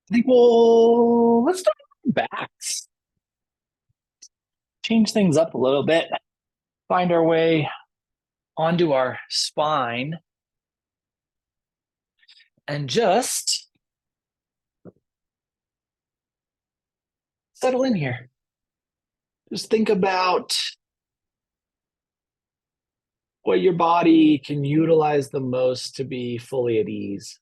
I think let's start with backs. Change things up a little bit. Find our way onto our spine and just settle in here. Just think about what your body can utilize the most to be fully at ease.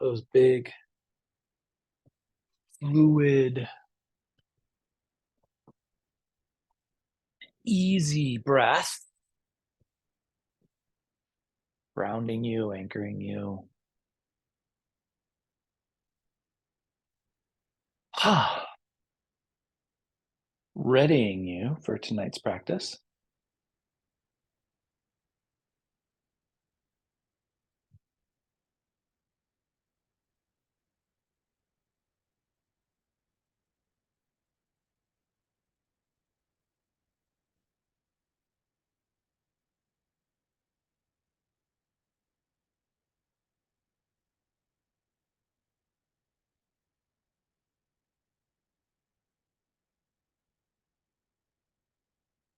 Those big, fluid, easy breath, grounding you, anchoring you. Readying you for tonight's practice.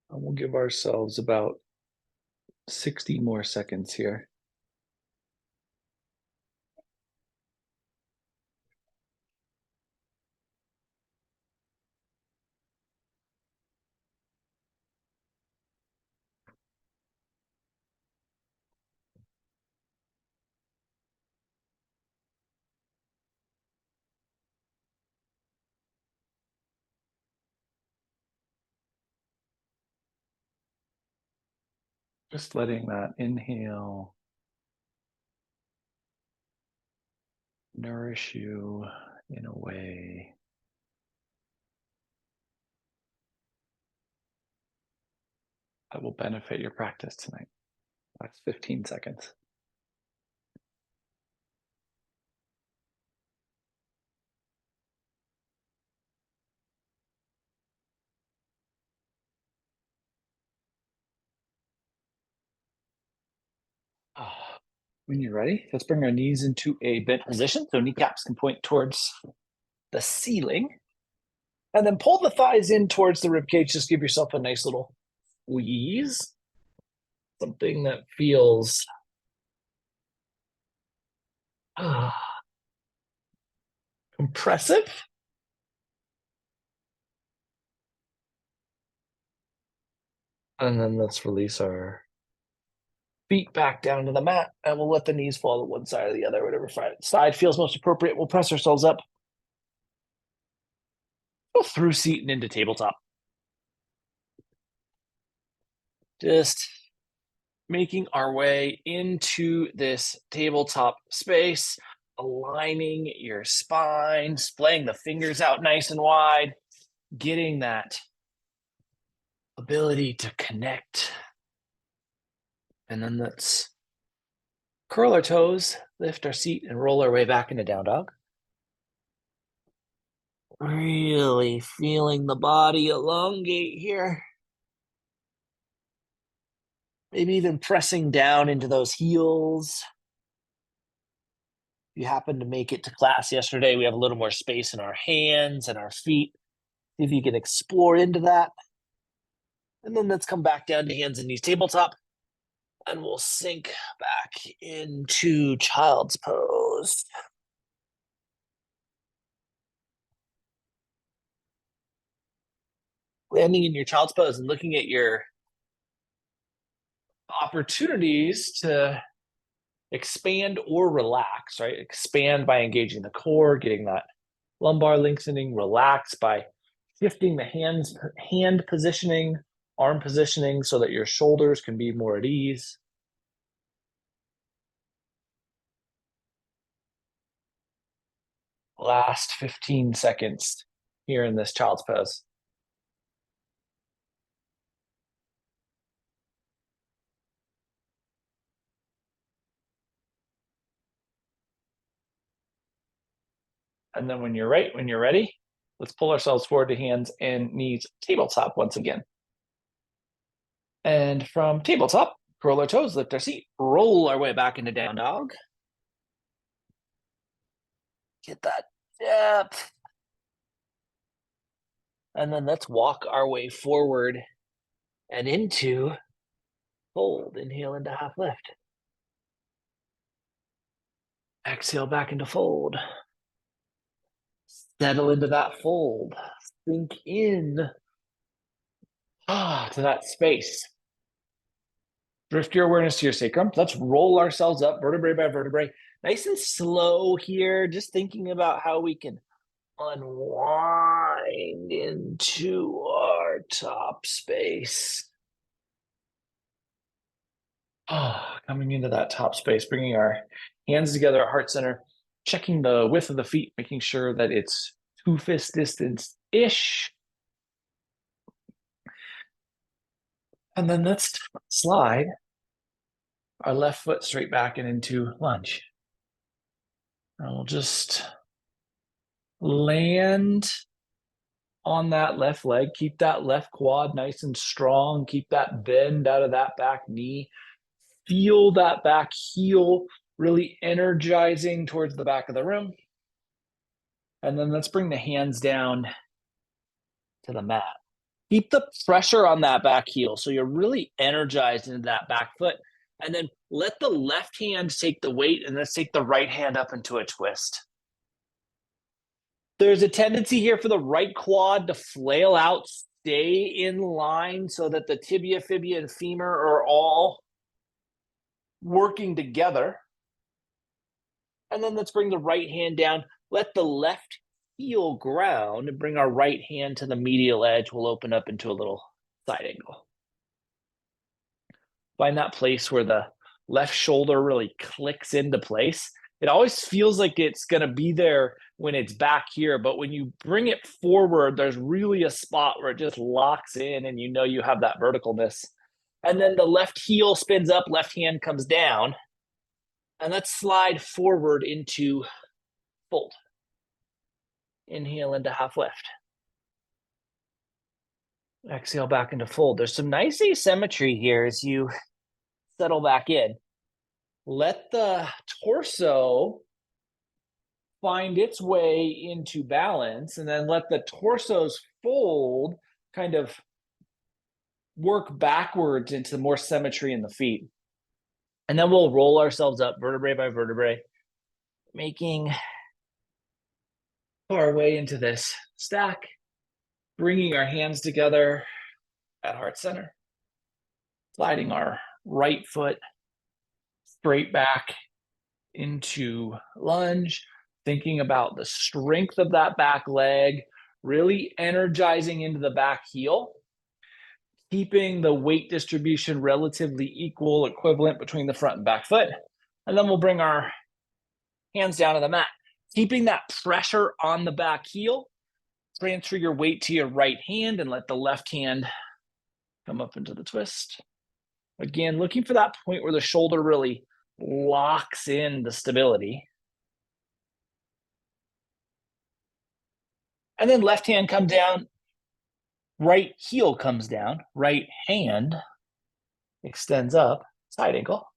And we'll give ourselves about 60 more seconds here. Just letting that inhale nourish you in a way that will benefit your practice tonight. Last 15 seconds. When you're ready, let's bring our knees into a bent position so kneecaps can point towards the ceiling. And then pull the thighs in towards the ribcage. Just give yourself a nice little squeeze. Something that feels compressive. And then let's release our feet back down to the mat, and we'll let the knees fall to one side or the other, whatever side feels most appropriate. We'll press ourselves up, go through seat and into tabletop. Just making our way into this tabletop space, aligning your spine, splaying the fingers out nice and wide, getting that ability to connect. And then let's curl our toes, lift our seat, and roll our way back into down dog. Really feeling the body elongate here. Maybe even pressing down into those heels. If you happen to make it to class yesterday, we have a little more space in our hands and our feet. See if you can explore into that. And then let's come back down to hands and knees tabletop. And we'll sink back into child's pose. Landing in your child's pose and looking at your opportunities to expand or relax, right? Expand by engaging the core, getting that lumbar lengthening, relax by shifting the hand positioning, arm positioning so that your shoulders can be more at ease. Last 15 seconds here in this child's pose. And then when you're ready, let's pull ourselves forward to hands and knees tabletop once again. And from tabletop, curl our toes, lift our seat, roll our way back into down dog. Get that depth. And then let's walk our way forward and into fold. Inhale into half lift. Exhale back into fold. Settle into that fold. Sink in to that space. Drift your awareness to your sacrum. Let's roll ourselves up vertebrae by vertebrae. Nice and slow here. Just thinking about how we can unwind into our top space. Coming into that top space, bringing our hands together at heart center, checking the width of the feet, making sure that it's 2 fist distance-ish. And then let's slide our left foot straight back and into lunge. And we'll just land on that left leg. Keep that left quad nice and strong. Keep that bend out of that back knee. Feel that back heel really energizing towards the back of the room. And then let's bring the hands down to the mat. Keep the pressure on that back heel so you're really energized into that back foot. And then let the left hand take the weight, and let's take the right hand up into a twist. There's a tendency here for the right quad to flail out, stay in line so that the tibia, fibia, and femur are all working together. And then let's bring the right hand down. Let the left heel ground and bring our right hand to the medial edge. We'll open up into a little side angle. Find that place where the left shoulder really clicks into place. It always feels like it's going to be there when it's back here, but when you bring it forward, there's really a spot where it just locks in and you know you have that verticalness. And then the left heel spins up, left hand comes down. And let's slide forward into fold. Inhale into half lift. Exhale back into fold. There's some nice asymmetry here as you settle back in. Let the torso find its way into balance, and then let the torso's fold kind of work backwards into more symmetry in the feet. And then we'll roll ourselves up vertebrae by vertebrae, making our way into this stack, bringing our hands together at heart center, sliding our right foot straight back into lunge, thinking about the strength of that back leg, really energizing into the back heel, keeping the weight distribution relatively equal, equivalent between the front and back foot. And then we'll bring our hands down to the mat, keeping that pressure on the back heel. Transfer your weight to your right hand and let the left hand come up into the twist. Again, looking for that point where the shoulder really locks in the stability. And then left hand comes down, right heel comes down, right hand extends up, side ankle.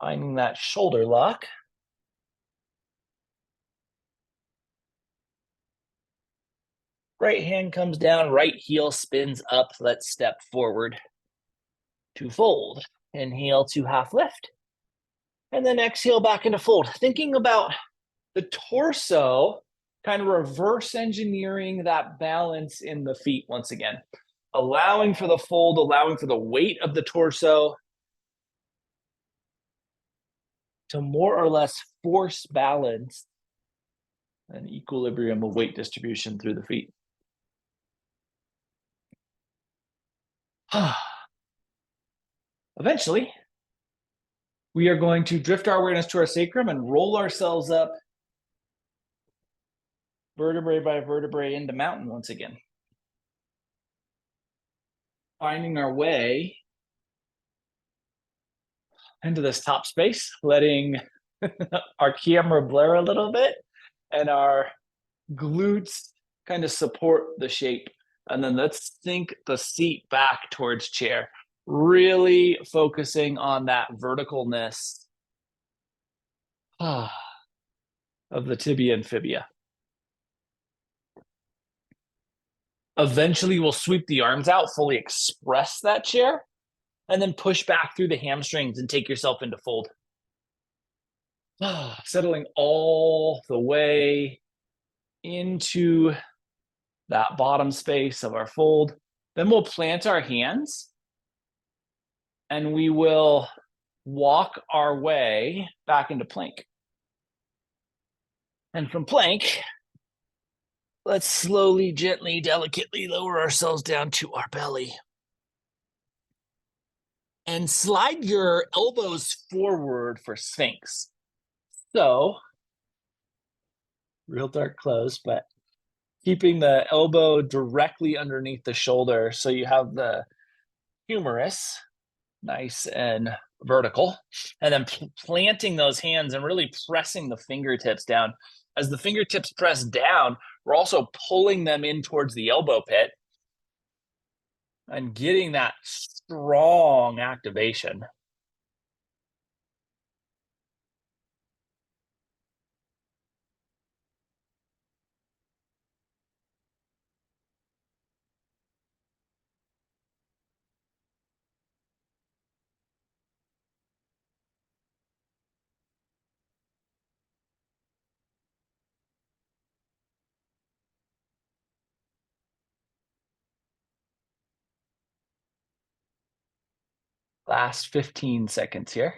Finding that shoulder lock. Right hand comes down, right heel spins up. Let's step forward to fold. Inhale to half lift. And then exhale back into fold. Thinking about the torso, kind of reverse engineering that balance in the feet once again. Allowing for the fold, allowing for the weight of the torso to more or less force balance an equilibrium of weight distribution through the feet. Eventually, we are going to drift our awareness to our sacrum and roll ourselves up vertebrae by vertebrae into mountain once again. Finding our way into this top space, letting our camera blur a little bit and our glutes kind of support the shape. And then let's sink the seat back towards chair, really focusing on that verticalness of the tibia and fibia. Eventually, we'll sweep the arms out, fully express that chair, and then push back through the hamstrings and take yourself into fold. Settling all the way into that bottom space of our fold. Then we'll plant our hands and we will walk our way back into plank. And from plank, let's slowly, gently, delicately lower ourselves down to our belly. And slide your elbows forward for Sphinx. So, real dark close, but keeping the elbow directly underneath the shoulder so you have the humerus nice and vertical, and then planting those hands and really pressing the fingertips down. As the fingertips press down, we're also pulling them in towards the elbow pit and getting that strong activation. Last 15 seconds here.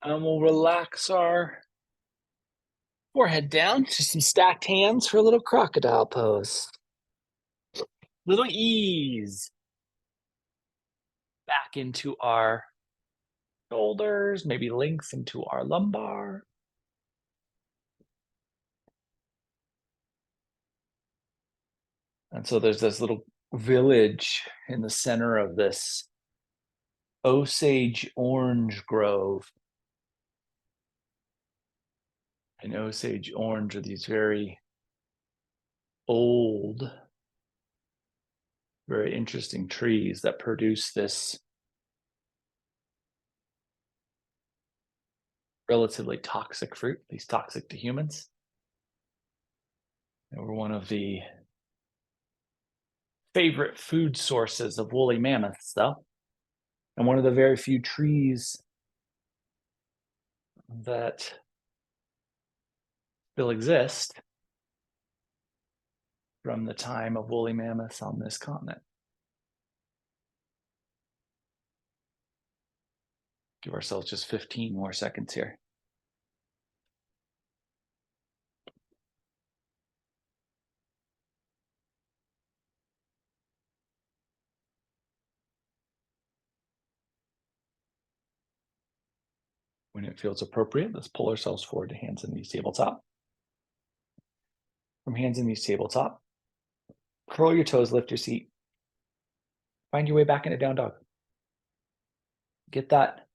And we'll relax our forehead down to some stacked hands for a little crocodile pose. Little ease. Back into our shoulders, maybe length into our lumbar. And so there's this little village in the center of this Osage orange grove. And Osage orange are these very old, very interesting trees that produce this relatively toxic fruit, at least toxic to humans. And we're one of the favorite food sources of woolly mammoths, though. And one of the very few trees that still exist from the time of woolly mammoths on this continent. Give ourselves just 15 more seconds here. When it feels appropriate, let's pull ourselves forward to hands and knees tabletop. From hands and knees tabletop, curl your toes, lift your seat. Find your way back into down dog. Get that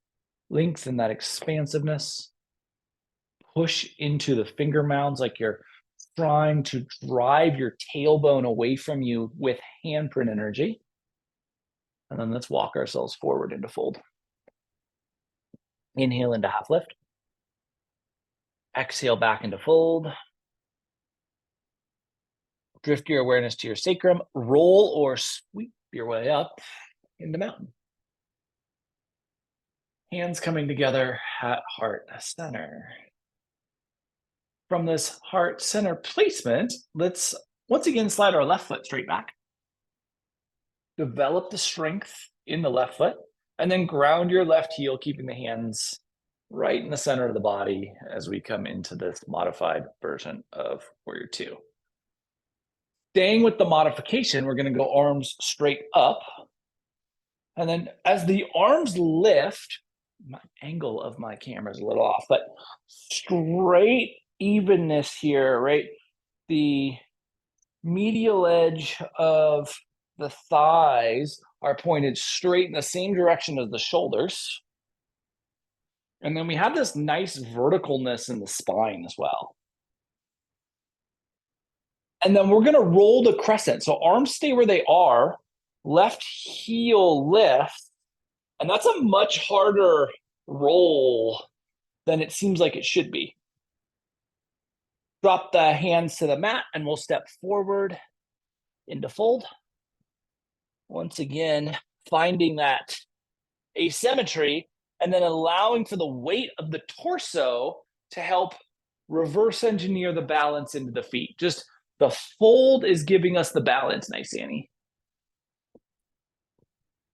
length and that expansiveness. Push into the finger mounds like you're trying to drive your tailbone away from you with handprint energy. And then let's walk ourselves forward into fold. Inhale into half lift. Exhale back into fold. Drift your awareness to your sacrum. Roll or sweep your way up into mountain. Hands coming together at heart center. From this heart center placement, let's once again slide our left foot straight back. Develop the strength in the left foot. And then ground your left heel, keeping the hands right in the center of the body as we come into this modified version of Warrior Two. Staying with the modification, we're going to go arms straight up. And then as the arms lift, my angle of my camera is a little off, but straight evenness here, right? The medial edge of the thighs are pointed straight in the same direction as the shoulders. And then we have this nice verticalness in the spine as well. And then we're going to roll the crescent. So arms stay where they are, left heel lift, and that's a much harder roll than it seems like it should be. Drop the hands to the mat and we'll step forward into fold. Once again, finding that asymmetry and then allowing for the weight of the torso to help reverse engineer the balance into the feet. Just the fold is giving us the balance. Nice, Annie.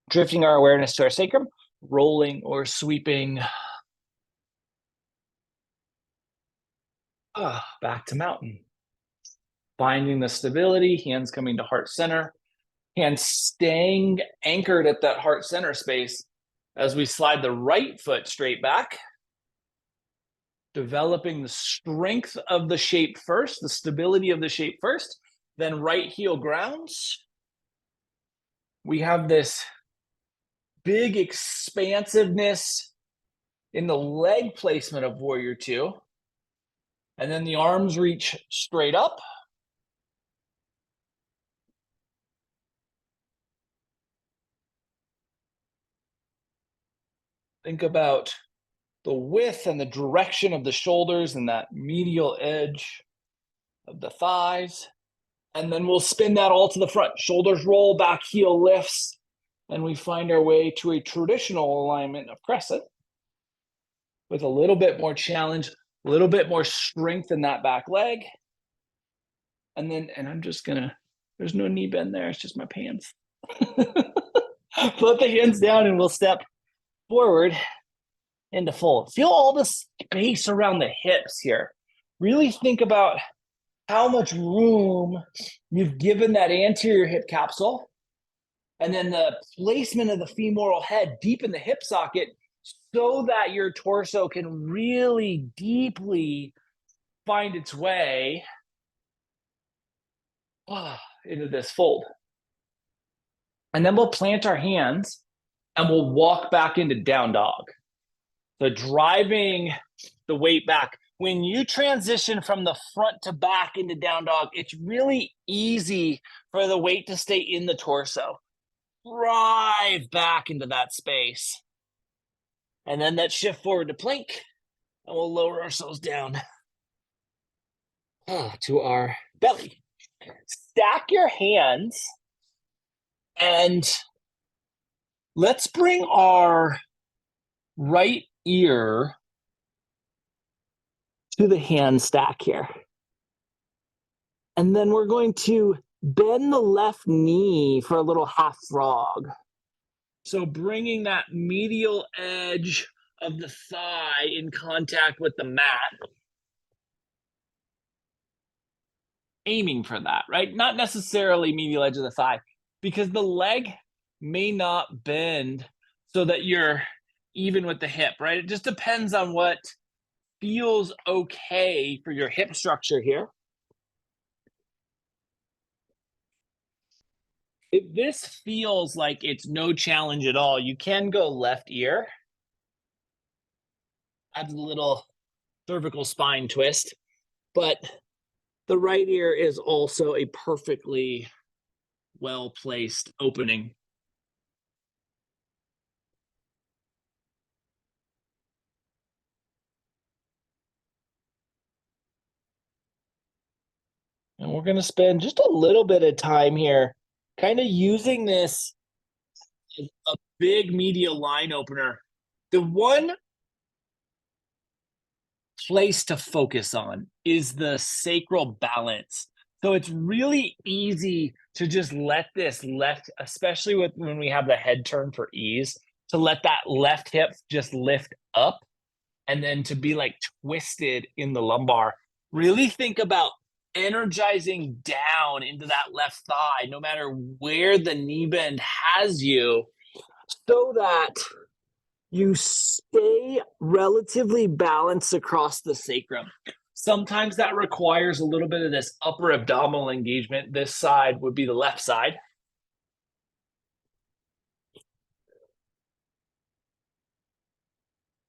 Drifting our awareness to our sacrum, rolling or sweeping back to mountain. Finding the stability, hands coming to heart center, hands staying anchored at that heart center space as we slide the right foot straight back, developing the strength of the shape first, the stability of the shape first, then right heel grounds. We have this big expansiveness in the leg placement of Warrior Two. And then the arms reach straight up. Think about the width and the direction of the shoulders and that medial edge of the thighs. And then we'll spin that all to the front. Shoulders roll, back heel lifts, and we find our way to a traditional alignment of crescent with a little bit more challenge, a little bit more strength in that back leg. And I'm just gonna, there's no knee bend there, it's just my pants. Put the hands down and we'll step forward into fold. Feel all the space around the hips here. Really think about how much room you've given that anterior hip capsule, and then the placement of the femoral head deep in the hip socket so that your torso can really deeply find its way into this fold. And then we'll plant our hands and we'll walk back into down dog. So driving the weight back. When you transition from the front to back into down dog, it's really easy for the weight to stay in the torso. Drive back into that space. And then that shift forward to plank, and we'll lower ourselves down to our belly. Stack your hands and let's bring our right ear to the hand stack here. And then we're going to bend the left knee for a little half frog. So bringing that medial edge of the thigh in contact with the mat. Aiming for that, right? Not necessarily medial edge of the thigh, because the leg may not bend so that you're even with the hip, right? It just depends on what feels okay for your hip structure here. If this feels like it's no challenge at all, you can go left ear. Adds a little cervical spine twist, but the right ear is also a perfectly well-placed opening. And we're going to spend just a little bit of time here kind of using this as a big medial line opener. The one place to focus on is the sacral balance. So it's really easy to just let this left, especially when we have the head turn for ease, to let that left hip just lift up and then to be like twisted in the lumbar. Really think about energizing down into that left thigh, no matter where the knee bend has you, so that you stay relatively balanced across the sacrum. Sometimes that requires a little bit of this upper abdominal engagement. This side would be the left side.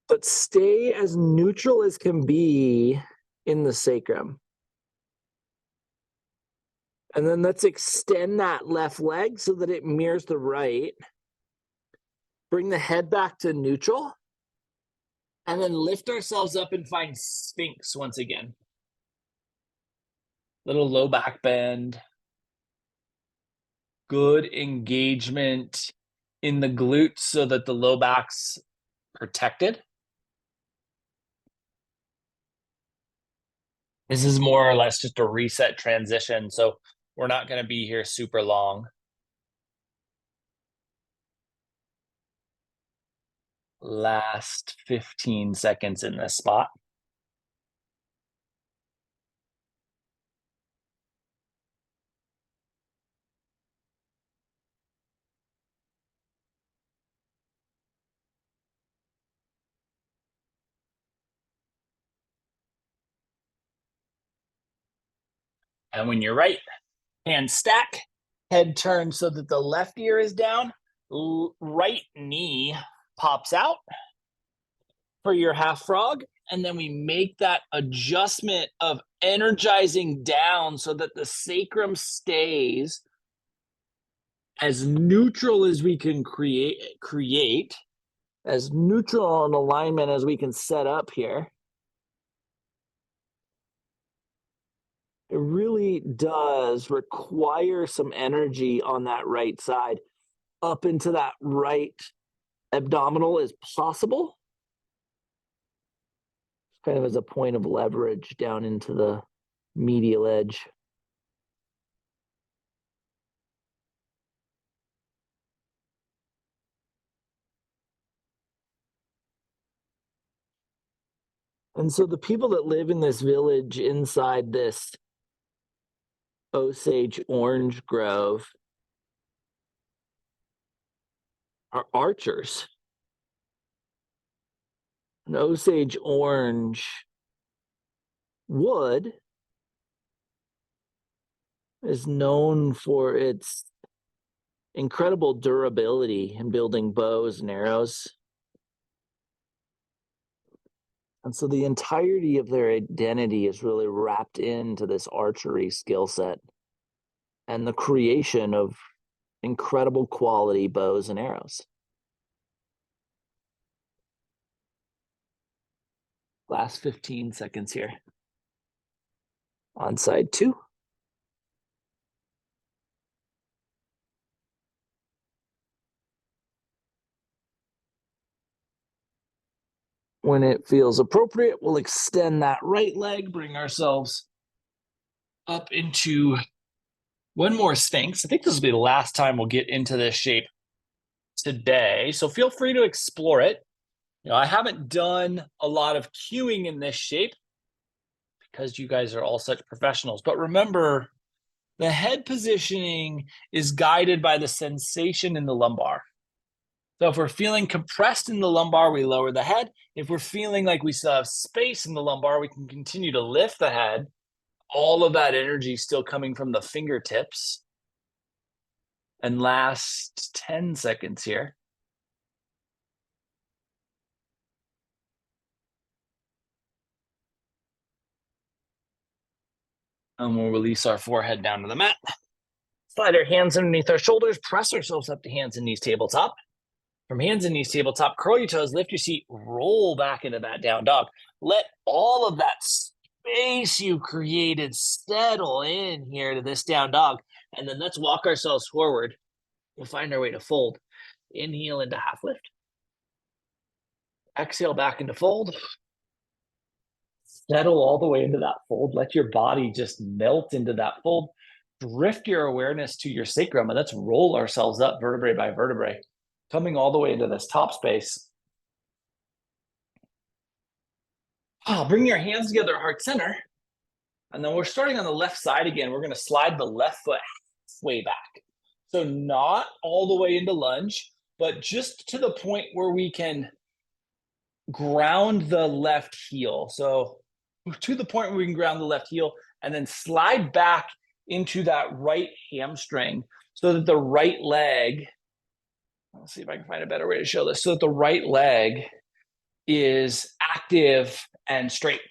But stay as neutral as can be in the sacrum. And then let's extend that left leg so that it mirrors the right. Bring the head back to neutral. And then lift ourselves up and find Sphinx once again. Little low back bend. Good engagement in the glutes so that the low back's protected. This is more or less just a reset transition, so we're not going to be here super long. Last 15 seconds in this spot. And when you're right, hand stack, head turn so that the left ear is down, right knee pops out for your half frog. And then we make that adjustment of energizing down so that the sacrum stays as neutral as we can create as neutral an alignment as we can set up here. It really does require some energy on that right side up into that right abdominal as possible. Kind of as a point of leverage down into the medial edge. And so the people that live in this village inside this Osage orange grove are archers. An Osage orange wood is known for its incredible durability in building bows and arrows. And so the entirety of their identity is really wrapped into this archery skill set and the creation of incredible quality bows and arrows. Last 15 seconds here. On side 2. When it feels appropriate, we'll extend that right leg, bring ourselves up into one more Sphinx. I think this will be the last time we'll get into this shape today, so feel free to explore it. I haven't done a lot of cueing in this shape because you guys are all such professionals, but remember, the head positioning is guided by the sensation in the lumbar. So if we're feeling compressed in the lumbar, we lower the head. If we're feeling like we still have space in the lumbar, we can continue to lift the head. All of that energy still coming from the fingertips. And last 10 seconds here. And we'll release our forehead down to the mat. Slide our hands underneath our shoulders, press ourselves up to hands and knees tabletop. From hands and knees tabletop, curl your toes, lift your seat, roll back into that down dog. Let all of that space you created settle in here to this down dog. And then let's walk ourselves forward. We'll find our way to fold. Inhale into half lift. Exhale back into fold. Settle all the way into that fold. Let your body just melt into that fold. Drift your awareness to your sacrum, and let's roll ourselves up vertebrae by vertebrae coming all the way into this top space. Bring your hands together at heart center. And then we're starting on the left side again. We're going to slide the left foot halfway back. So not all the way into lunge, but just to the point where we can ground the left heel. So to the point where we can ground the left heel and then slide back into that right hamstring so that the right leg, let's see if I can find a better way to show this, so that the right leg is active and straight-ish,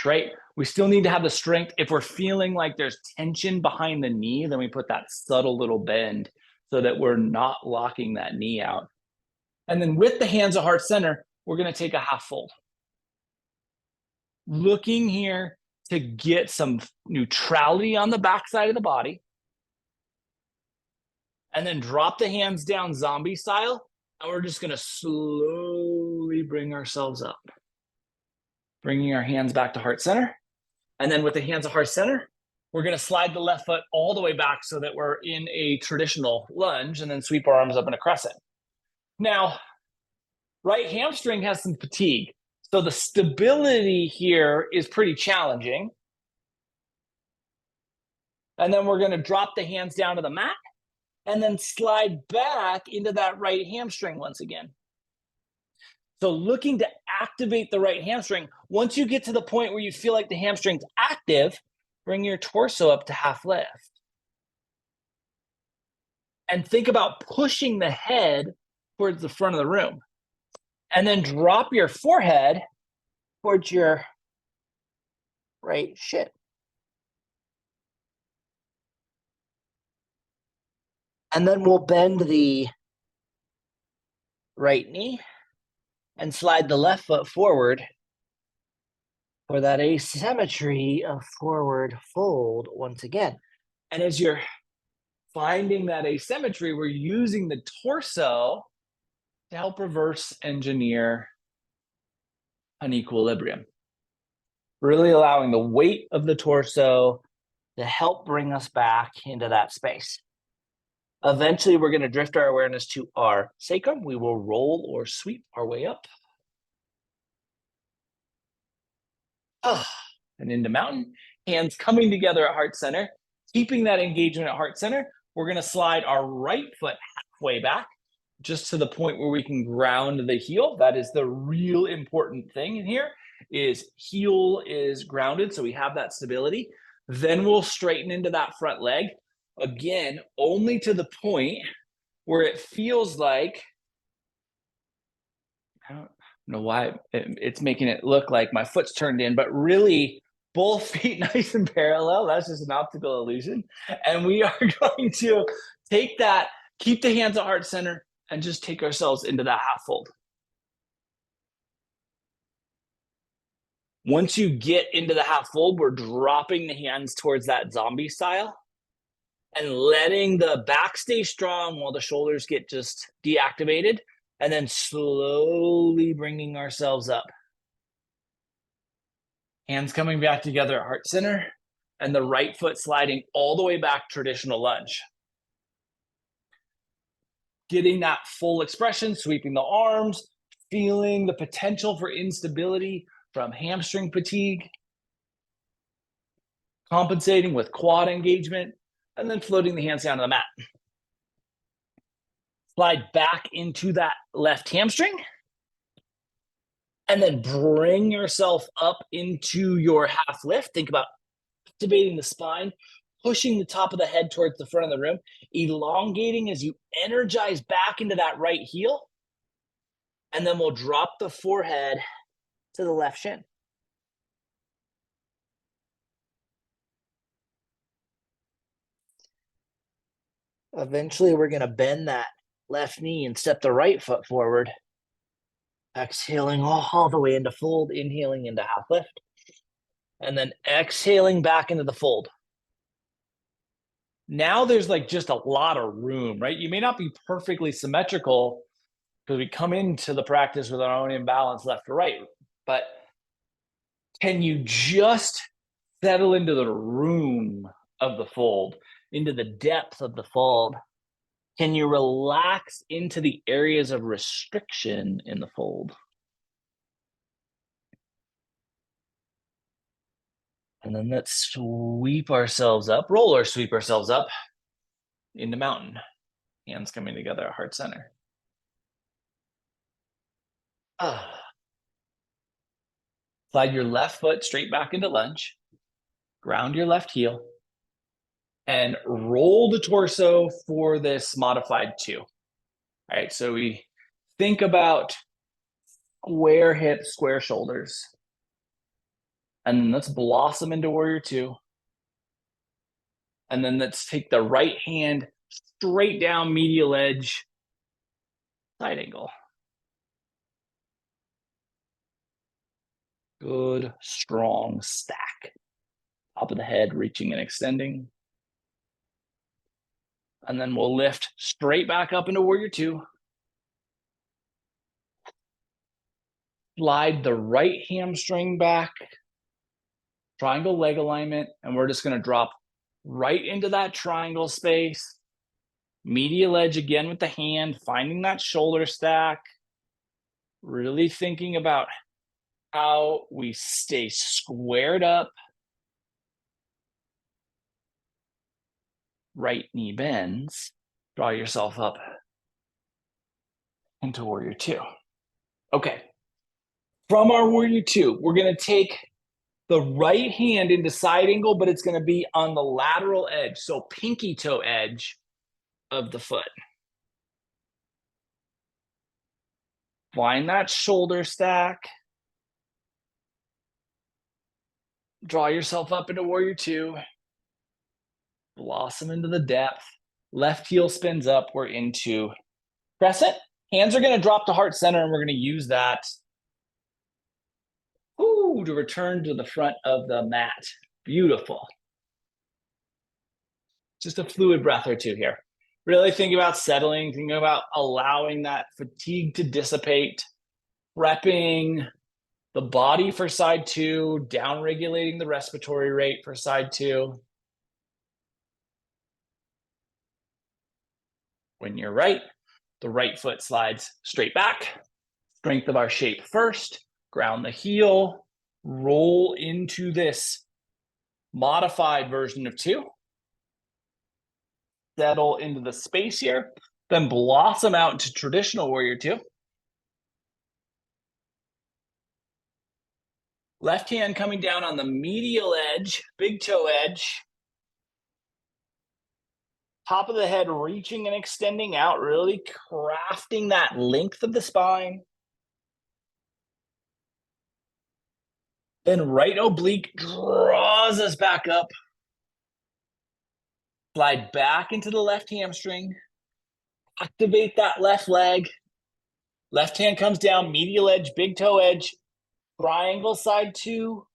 right? We still need to have the strength. If we're feeling like there's tension behind the knee, then we put that subtle little bend so that we're not locking that knee out. And then with the hands at heart center, we're going to take a half fold. Looking here to get some neutrality on the backside of the body. And then drop the hands down zombie style. And we're just going to slowly bring ourselves up. Bringing our hands back to heart center. And then with the hands at heart center, we're going to slide the left foot all the way back so that we're in a traditional lunge and then sweep our arms up in a crescent. Now, right hamstring has some fatigue. So the stability here is pretty challenging. And then we're going to drop the hands down to the mat and then slide back into that right hamstring once again. So looking to activate the right hamstring, once you get to the point where you feel like the hamstring's active, bring your torso up to half lift. And think about pushing the head towards the front of the room. And then drop your forehead towards your right shin. And then we'll bend the right knee and slide the left foot forward for that asymmetry of forward fold once again. And as you're finding that asymmetry, we're using the torso to help reverse engineer an equilibrium. Really allowing the weight of the torso to help bring us back into that space. Eventually, we're going to drift our awareness to our sacrum. We will roll or sweep our way up. And into mountain. Hands coming together at heart center. Keeping that engagement at heart center, we're going to slide our right foot halfway back, just to the point where we can ground the heel. That is the real important thing in here, is heel is grounded, so we have that stability. Then we'll straighten into that front leg. Again, only to the point where it feels like, I don't know why it's making it look like my foot's turned in, but really both feet nice and parallel. That's just an optical illusion. And we are going to take that, keep the hands at heart center, and just take ourselves into that half fold. Once you get into the half fold, we're dropping the hands towards that zombie style and letting the back stay strong while the shoulders get just deactivated, and then slowly bringing ourselves up. Hands coming back together at heart center, and the right foot sliding all the way back, traditional lunge. Getting that full expression, sweeping the arms, feeling the potential for instability from hamstring fatigue, compensating with quad engagement, and then floating the hands down to the mat. Slide back into that left hamstring, and then bring yourself up into your half lift. Think about activating the spine, pushing the top of the head towards the front of the room, elongating as you energize back into that right heel. And then we'll drop the forehead to the left shin. Eventually, we're going to bend that left knee and step the right foot forward. Exhaling all the way into fold, inhaling into half lift. And then exhaling back into the fold. Now there's like just a lot of room, right? You may not be perfectly symmetrical because we come into the practice with our own imbalance left or right, but can you just settle into the room of the fold, into the depth of the fold? Can you relax into the areas of restriction in the fold? And then let's sweep ourselves up, roll or sweep ourselves up into mountain. Hands coming together at heart center. Slide your left foot straight back into lunge. Ground your left heel. And roll the torso for this modified 2. All right, so we think about square hips, square shoulders. And then let's blossom into warrior 2. And then let's take the right hand straight down medial edge, side angle. Good, strong stack. Top of the head reaching and extending. And then we'll lift straight back up into warrior 2. Slide the right hamstring back, triangle leg alignment, and we're just going to drop right into that triangle space. Medial edge again with the hand, finding that shoulder stack. Really thinking about how we stay squared up. Right knee bends. Draw yourself up into warrior 2. Okay. From our warrior 2, we're going to take the right hand into side angle, but it's going to be on the lateral edge. So pinky toe edge of the foot. Find that shoulder stack. Draw yourself up into warrior 2. Blossom into the depth. Left heel spins up. We're into crescent. Hands are going to drop to heart center, and we're going to use that to return to the front of the mat. Beautiful. Just a fluid breath or two here. Really think about settling, thinking about allowing that fatigue to dissipate, prepping the body for side 2, down regulating the respiratory rate for side 2. When you're right, the right foot slides straight back. Strength of our shape first, ground the heel, roll into this modified version of 2. Settle into the space here, then blossom out into traditional warrior 2. Left hand coming down on the medial edge, big toe edge. Top of the head reaching and extending out, really crafting that length of the spine. Then right oblique draws us back up. Slide back into the left hamstring. Activate that left leg. Left hand comes down, medial edge, big toe edge. Triangle side 2.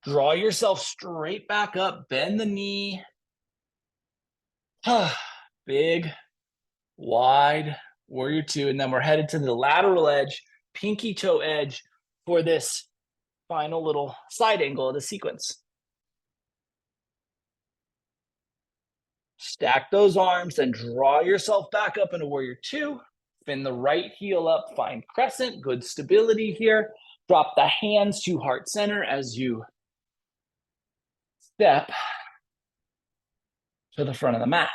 Draw yourself straight back up, bend the knee. Big, wide, warrior 2, and then we're headed to the lateral edge, pinky toe edge for this final little side angle of the sequence. Stack those arms, then draw yourself back up into warrior 2. Spin the right heel up, find crescent, good stability here. Drop the hands to heart center as you step to the front of the mat.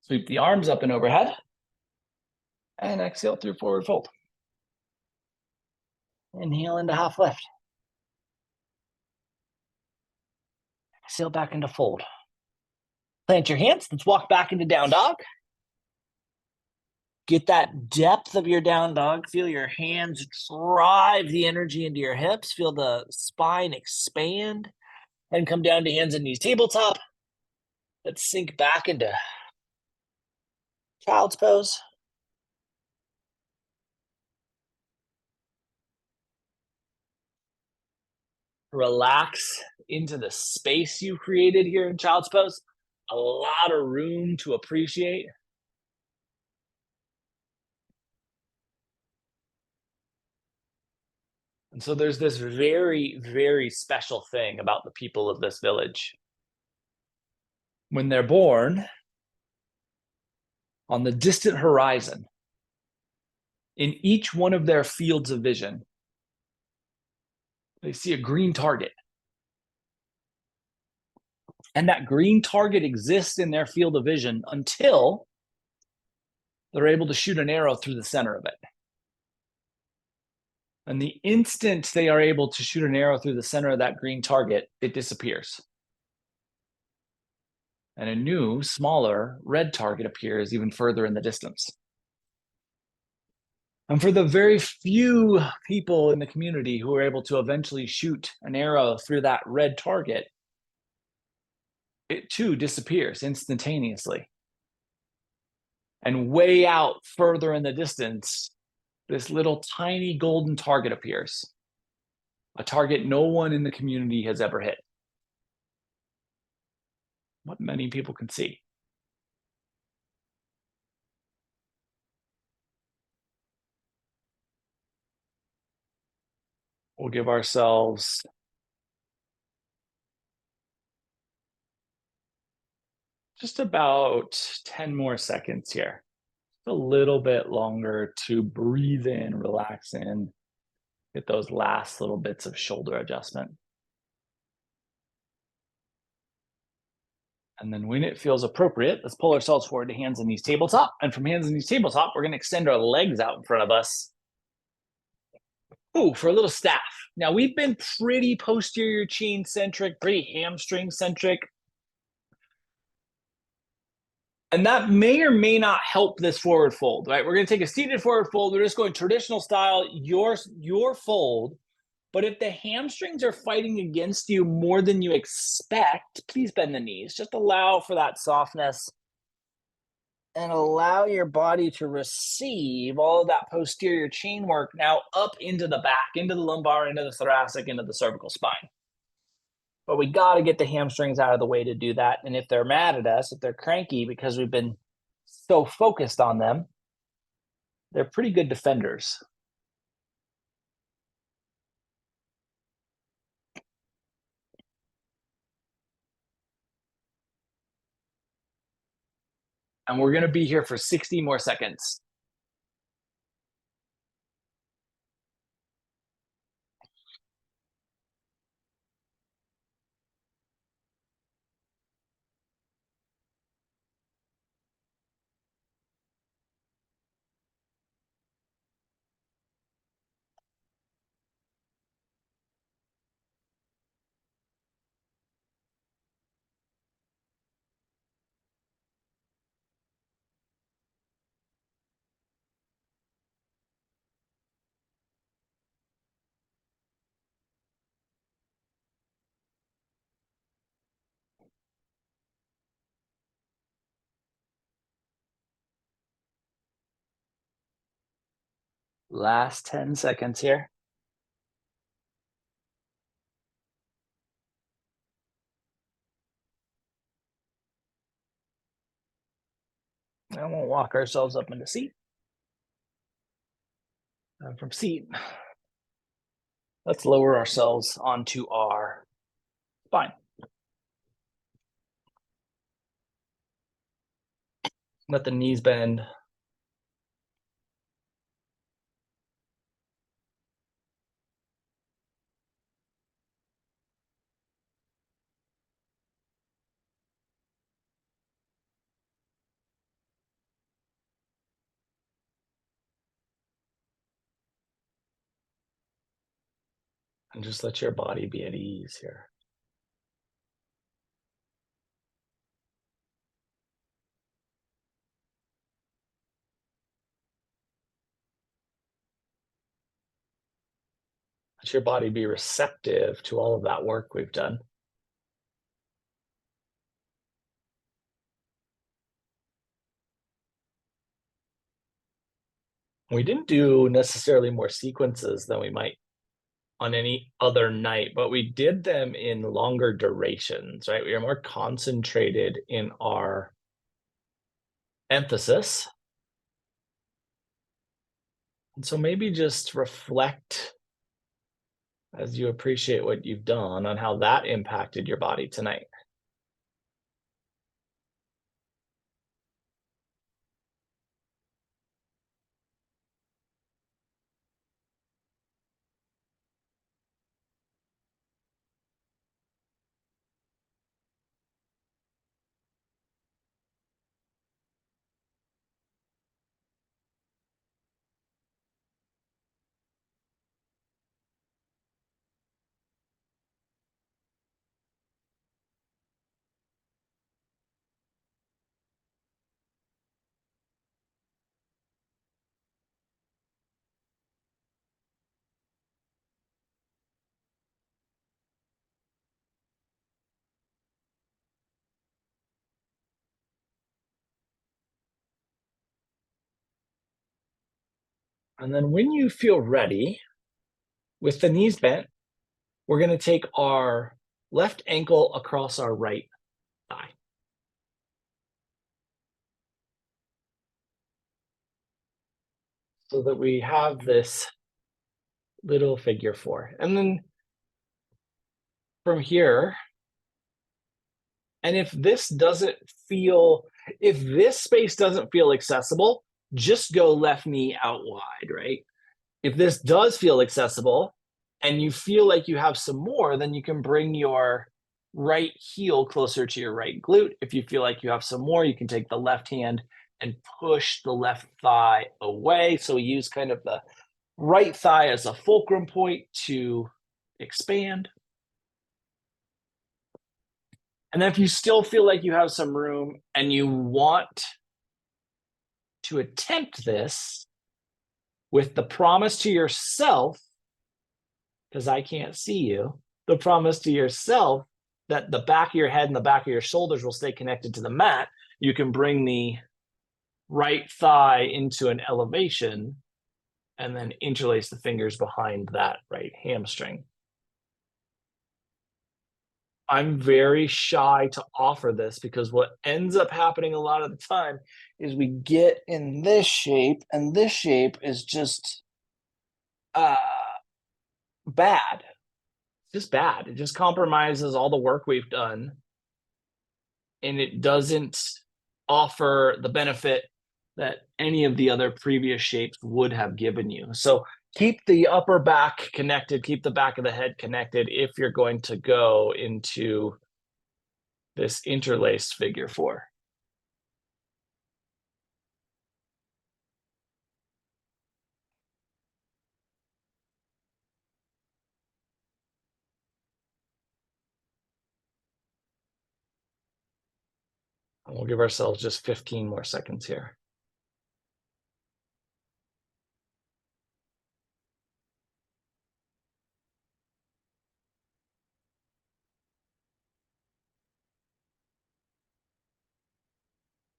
Sweep the arms up and overhead. And exhale through forward fold. Inhale into half lift. Exhale back into fold. Plant your hands. Let's walk back into down dog. Get that depth of your down dog. Feel your hands drive the energy into your hips. Feel the spine expand. And come down to hands and knees tabletop. Let's sink back into child's pose. Relax into the space you created here in child's pose. A lot of room to appreciate. And so there's this very, very special thing about the people of this village. When they're born, on the distant horizon, in each one of their fields of vision, they see a green target. And that green target exists in their field of vision until they're able to shoot an arrow through the center of it. And the instant they are able to shoot an arrow through the center of that green target, it disappears. And a new, smaller, red target appears even further in the distance. And for the very few people in the community who are able to eventually shoot an arrow through that red target, it too disappears instantaneously. And way out further in the distance, this little tiny golden target appears. A target no one in the community has ever hit. What many people can see. We'll give ourselves just about 10 more seconds here. Just a little bit longer to breathe in, relax in, get those last little bits of shoulder adjustment. And then when it feels appropriate, let's pull ourselves forward to hands and knees tabletop. And from hands and knees tabletop, we're going to extend our legs out in front of us. Ooh, for a little staff. Now, we've been pretty posterior chain centric, pretty hamstring centric. And that may or may not help this forward fold, right? We're going to take a seated forward fold. We're just going traditional style, your fold. But if the hamstrings are fighting against you more than you expect, please bend the knees. Just allow for that softness and allow your body to receive all of that posterior chain work now up into the back, into the lumbar, into the thoracic, into the cervical spine. But we got to get the hamstrings out of the way to do that. And if they're mad at us, if they're cranky because we've been so focused on them, they're pretty good defenders. And we're going to be here for 60 more seconds. Last 10 seconds here. And we'll walk ourselves up into seat. And from seat, let's lower ourselves onto our spine. Let the knees bend. And just let your body be at ease here. Let your body be receptive to all of that work we've done. We didn't do necessarily more sequences than we might on any other night, but we did them in longer durations, right? We are more concentrated in our emphasis. And so maybe just reflect as you appreciate what you've done on how that impacted your body tonight. And then when you feel ready, with the knees bent, we're going to take our left ankle across our right thigh. So that we have this little figure four. And then from here, and if this space doesn't feel accessible, just go left knee out wide, right? If this does feel accessible and you feel like you have some more, then you can bring your right heel closer to your right glute. If you feel like you have some more, you can take the left hand and push the left thigh away. So we use kind of the right thigh as a fulcrum point to expand. And then if you still feel like you have some room and you want to attempt this with the promise to yourself, because I can't see you, the promise to yourself that the back of your head and the back of your shoulders will stay connected to the mat, you can bring the right thigh into an elevation and then interlace the fingers behind that right hamstring. I'm very shy to offer this because what ends up happening a lot of the time is we get in this shape, and this shape is just bad. Just bad. It just compromises all the work we've done, and it doesn't offer the benefit that any of the other previous shapes would have given you. So keep the upper back connected, keep the back of the head connected if you're going to go into this interlaced figure four. And we'll give ourselves just 15 more seconds here.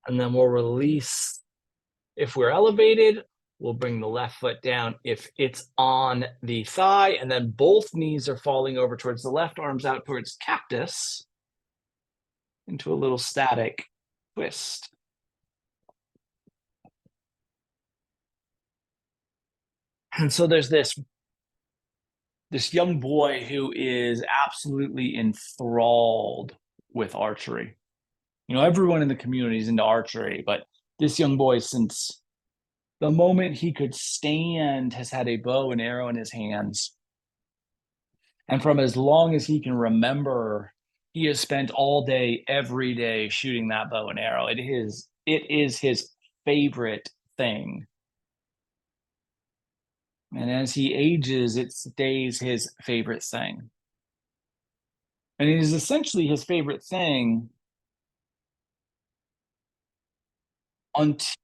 And then we'll release. If we're elevated, we'll bring the left foot down if it's on the thigh, and then both knees are falling over towards the left, arms out towards cactus, into a little static twist. And so there's this young boy who is absolutely enthralled with archery. You know, everyone in the community is into archery, but this young boy, since the moment he could stand, has had a bow and arrow in his hands. And from as long as he can remember, he has spent all day, every day shooting that bow and arrow. It is his favorite thing. And as he ages, it stays his favorite thing. And it is essentially his favorite thing until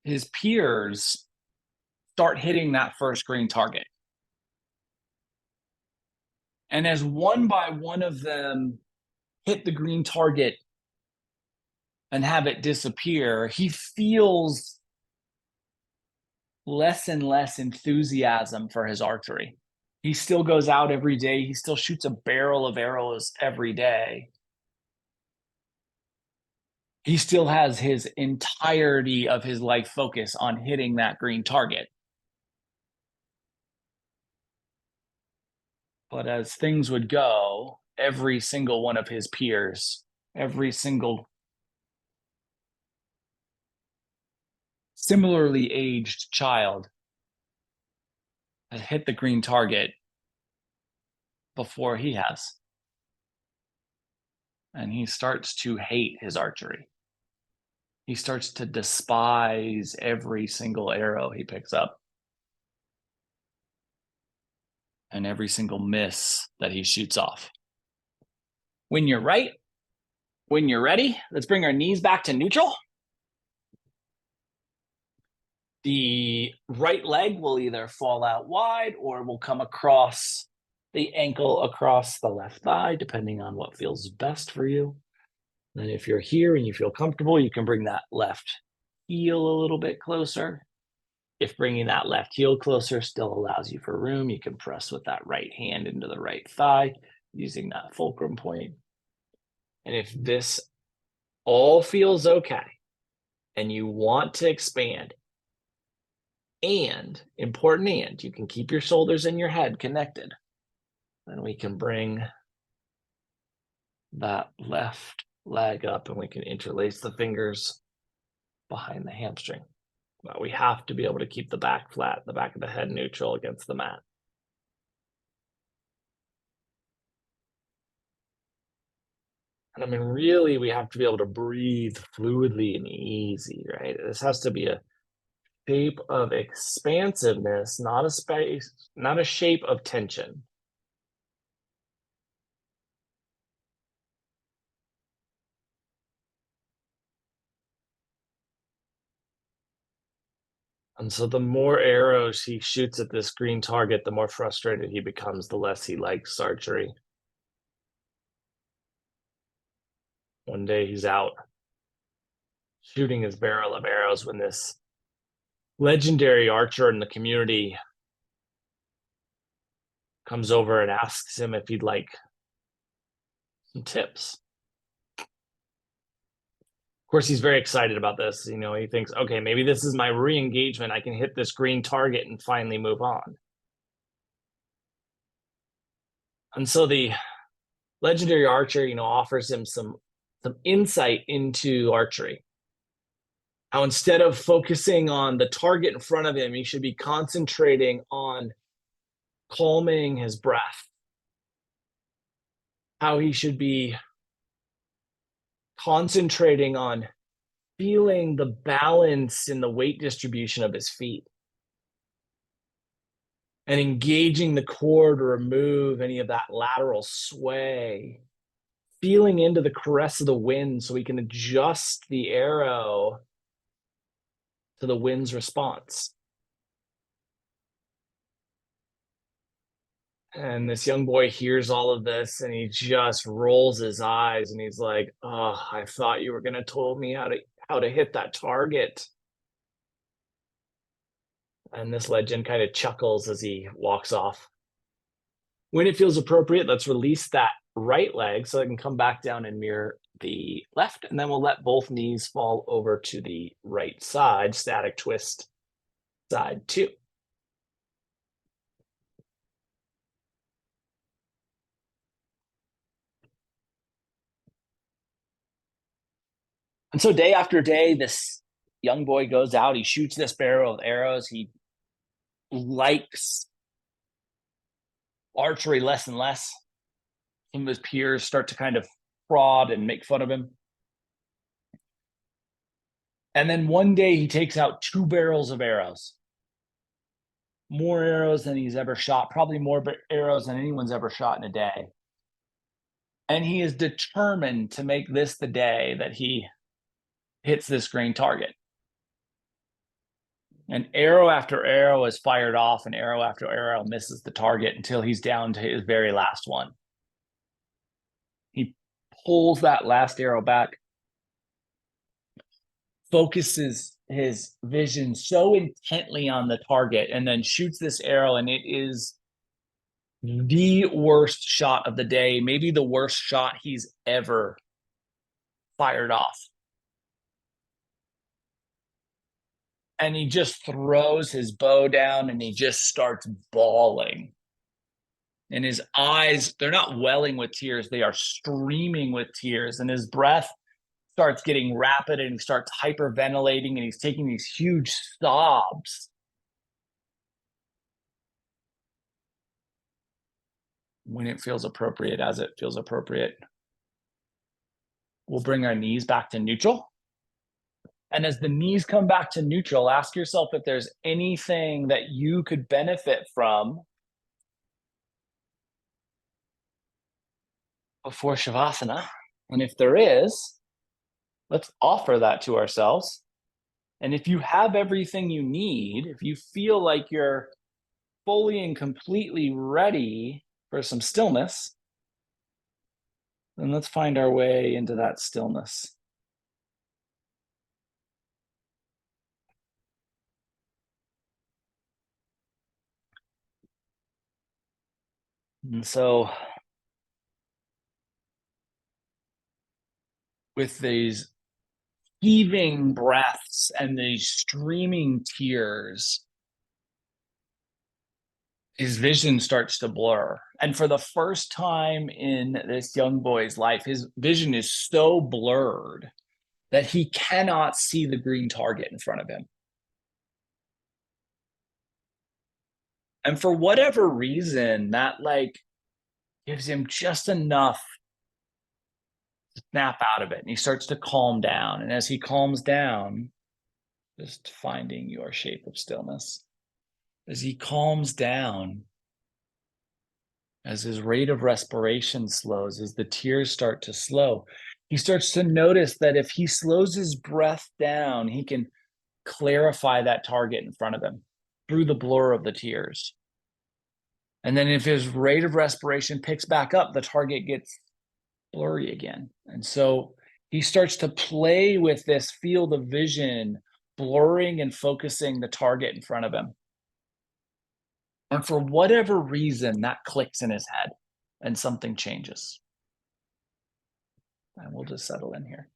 his peers start hitting that first green target. And as one by one of them hit the green target and have it disappear, he feels less and less enthusiasm for his archery. He still goes out every day. He still shoots a barrel of arrows every day. He still has his entirety of his life focus on hitting that green target. But as things would go, every single one of his peers, every single similarly aged child had hit the green target before he has. And he starts to hate his archery. He starts to despise every single arrow he picks up and every single miss that he shoots off. When you're right, when you're ready, let's bring our knees back to neutral. The right leg will either fall out wide or will come across the ankle across the left thigh, depending on what feels best for you. And if you're here and you feel comfortable, you can bring that left heel a little bit closer. If bringing that left heel closer still allows you for room, you can press with that right hand into the right thigh using that fulcrum point. And if this all feels okay and you want to expand, and important, and you can keep your shoulders and your head connected, then we can bring that left leg up and we can interlace the fingers behind the hamstring. But we have to be able to keep the back flat, the back of the head neutral against the mat. And I mean, really, we have to be able to breathe fluidly and easy, right? This has to be a shape of expansiveness, not a space, not a shape of tension. And so the more arrows he shoots at this green target, the more frustrated he becomes, the less he likes archery. One day he's out shooting his barrel of arrows when this legendary archer in the community comes over and asks him if he'd like some tips. Of course, he's very excited about this. You know, he thinks, okay, maybe this is my re-engagement. I can hit this green target and finally move on. And so the legendary archer, you know, offers him some insight into archery. How instead of focusing on the target in front of him, he should be concentrating on calming his breath. How he should be concentrating on feeling the balance in the weight distribution of his feet and engaging the core to remove any of that lateral sway, feeling into the caress of the wind so he can adjust the arrow to the wind's response. And this young boy hears all of this and he just rolls his eyes and he's like, oh, I thought you were going to tell me how to hit that target. And this legend kind of chuckles as he walks off. When it feels appropriate, let's release that right leg so it can come back down and mirror the left. And then we'll let both knees fall over to the right side, static twist, side 2. And so day after day, this young boy goes out, he shoots this barrel of arrows. He likes archery less and less. Some of his peers start to kind of prod and make fun of him. And then one day he takes out 2 barrels of arrows. More arrows than he's ever shot, probably more arrows than anyone's ever shot in a day. And he is determined to make this the day that he hits this green target. And arrow after arrow is fired off, and arrow after arrow misses the target until he's down to his very last one. He pulls that last arrow back, focuses his vision so intently on the target, and then shoots this arrow, and it is the worst shot of the day, maybe the worst shot he's ever fired off. And he just throws his bow down and he just starts bawling. And his eyes, they're not welling with tears, they are streaming with tears. And his breath starts getting rapid and he starts hyperventilating and he's taking these huge sobs. When it feels appropriate, as it feels appropriate, we'll bring our knees back to neutral. And as the knees come back to neutral, ask yourself if there's anything that you could benefit from before Shavasana. And if there is, let's offer that to ourselves. And if you have everything you need, if you feel like you're fully and completely ready for some stillness, then let's find our way into that stillness. And so, with these heaving breaths and these streaming tears, his vision starts to blur. And for the first time in this young boy's life, his vision is so blurred that he cannot see the green target in front of him. And for whatever reason, that like gives him just enough to snap out of it. And he starts to calm down. And as he calms down, just finding your shape of stillness. As he calms down, as his rate of respiration slows, as the tears start to slow, he starts to notice that if he slows his breath down, he can clarify that target in front of him through the blur of the tears. And then if his rate of respiration picks back up, the target gets blurry again. And so he starts to play with this field of vision, blurring and focusing the target in front of him. And for whatever reason, that clicks in his head and something changes. And we'll just settle in here.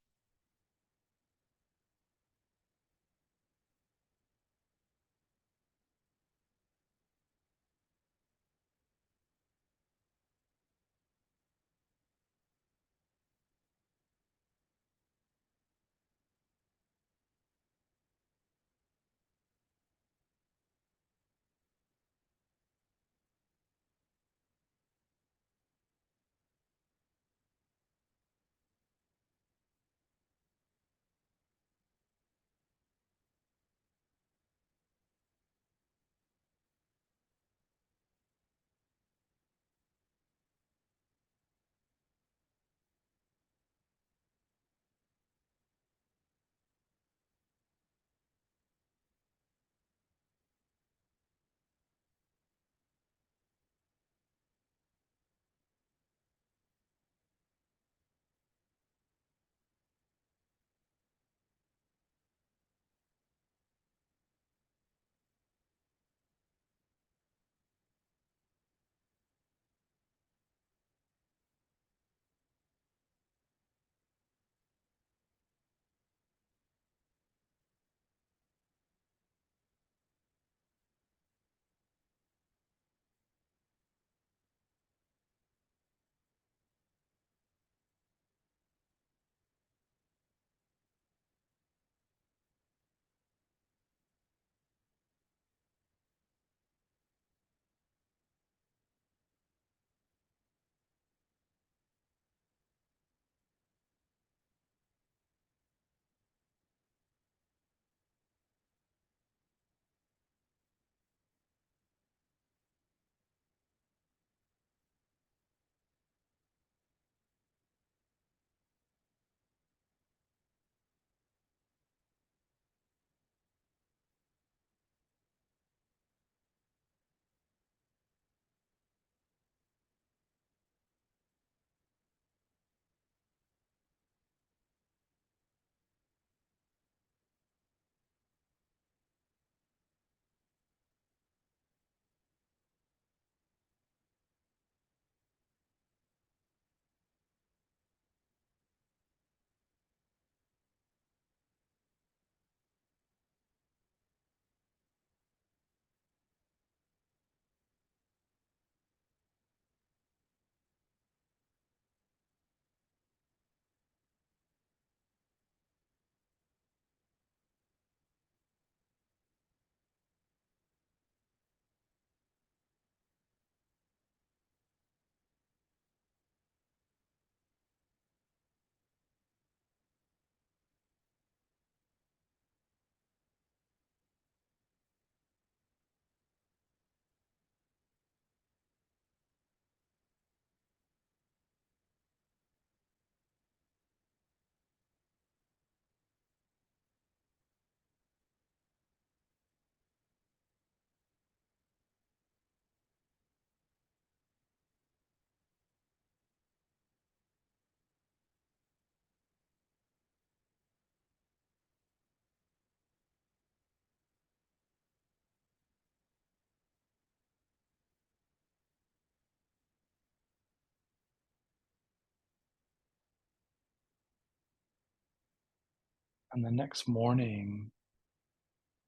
And the next morning,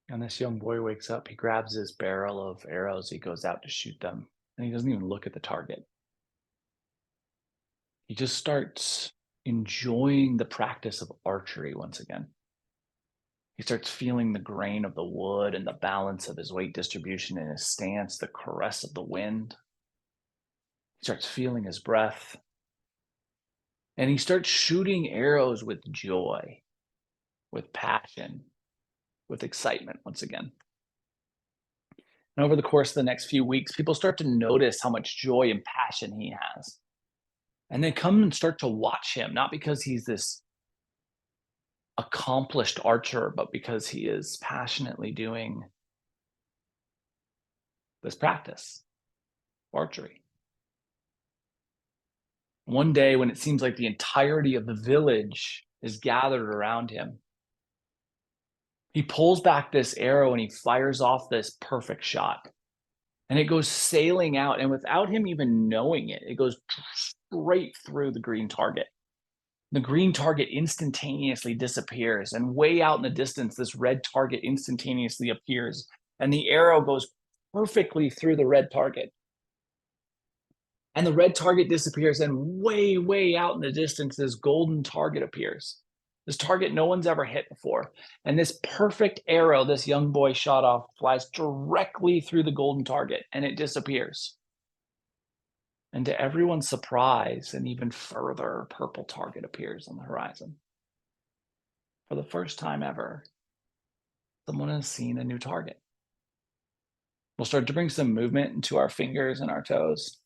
and this young boy wakes up, he grabs his barrel of arrows, he goes out to shoot them, and he doesn't even look at the target. He just starts enjoying the practice of archery once again. He starts feeling the grain of the wood and the balance of his weight distribution in his stance, the caress of the wind. He starts feeling his breath. And he starts shooting arrows with joy, with passion, with excitement once again. And over the course of the next few weeks, people start to notice how much joy and passion he has. And they come and start to watch him, not because he's this accomplished archer, but because he is passionately doing this practice, archery. One day, when it seems like the entirety of the village is gathered around him, he pulls back this arrow and he fires off this perfect shot. And it goes sailing out, and without him even knowing it, it goes straight through the green target. The green target instantaneously disappears, and way out in the distance, this red target instantaneously appears, and the arrow goes perfectly through the red target. And the red target disappears, and way, way out in the distance, this golden target appears. This target no one's ever hit before. And this perfect arrow this young boy shot off flies directly through the golden target, and it disappears. And to everyone's surprise, an even further purple target appears on the horizon. For the first time ever, someone has seen a new target. We'll start to bring some movement into our fingers and our toes.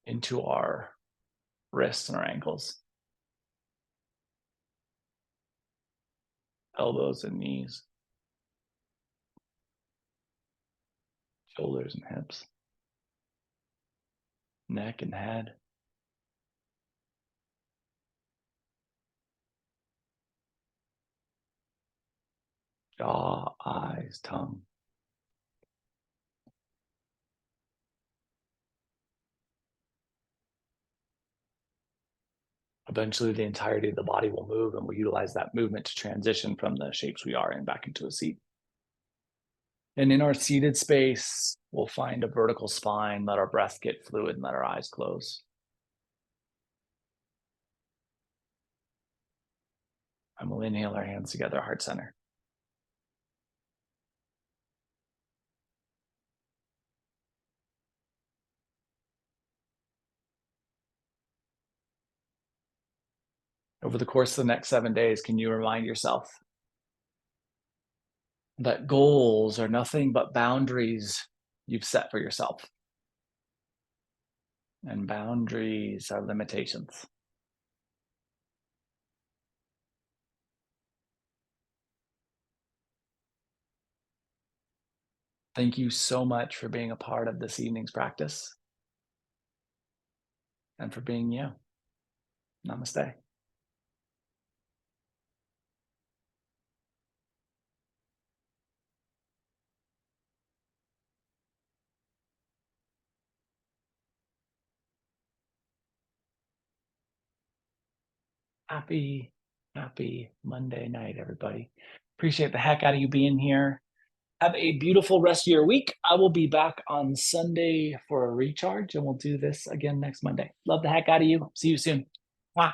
Into our wrists and our ankles, elbows and knees, shoulders and hips, neck and head, jaw, eyes, tongue. Eventually, the entirety of the body will move, and we'll utilize that movement to transition from the shapes we are in back into a seat. And in our seated space, we'll find a vertical spine, let our breath get fluid, and let our eyes close. And we'll inhale our hands together, heart center. Over the course of the next 7 days, can you remind yourself that goals are nothing but boundaries you've set for yourself? And boundaries are limitations. Thank you so much for being a part of this evening's practice and for being you. Namaste. Happy Monday night, everybody. Appreciate the heck out of you being here. Have a beautiful rest of your week. I will be back on Sunday for a recharge, and we'll do this again next Monday. Love the heck out of you. See you soon. Mwah.